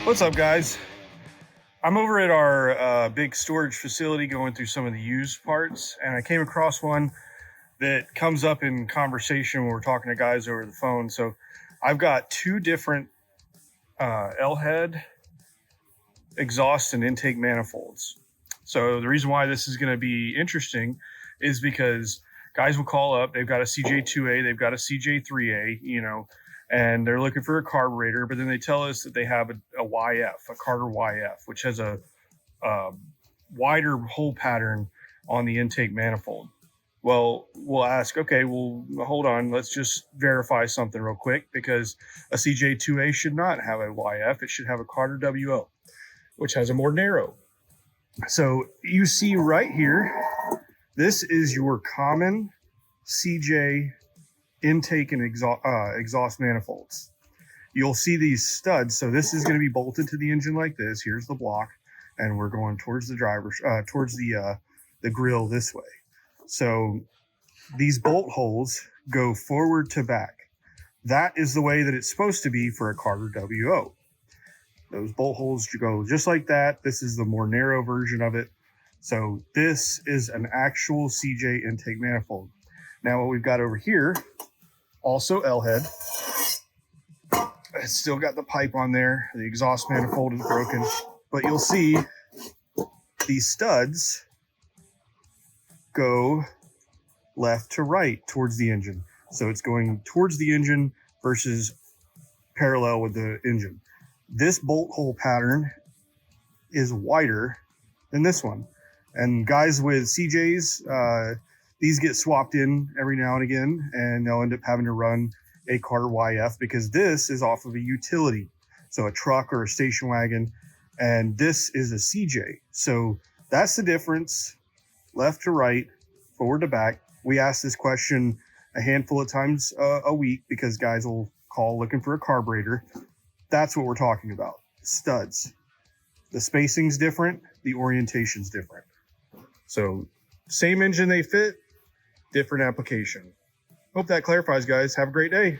What's up, guys? I'm over at our big storage facility going through some of the used parts, and I came across one that comes up in conversation when we're talking to guys over the phone. So I've got two different L-head exhaust and intake manifolds. So the reason why this is going to be interesting is because guys will call up, they've got a CJ2A, they've got a CJ3A, and they're looking for a carburetor, but then they tell us that they have a YF, a Carter YF, which has a wider hole pattern on the intake manifold. Well, we'll ask, okay, well, hold on, let's just verify something real quick, because a CJ2A should not have a YF, it should have a Carter WO, which has a more narrow. So you see right here, this is your common CJ intake and exhaust manifolds. You'll see these studs. So this is going to be bolted to the engine like this. Here's the block, and we're going towards the towards the grill this way. So these bolt holes go forward to back. That is the way that it's supposed to be for a Carter WO. Those bolt holes go just like that. This is the more narrow version of it. So this is an actual CJ intake manifold. Now what we've got over here, also L-head. It's still got the pipe on there. The exhaust manifold is broken, but you'll see these studs go left to right towards the engine. So it's going towards the engine versus parallel with the engine. This bolt hole pattern is wider than this one. And guys with CJs, these get swapped in every now and again, and they'll end up having to run a Carter YF because this is off of a utility, so a truck or a station wagon, and this is a CJ. So that's the difference, left to right, forward to back. We ask this question a handful of times a week because guys will call looking for a carburetor. That's what we're talking about, studs. The spacing's different, the orientation's different. So same engine they fit, different application. Hope that clarifies, guys. Have a great day.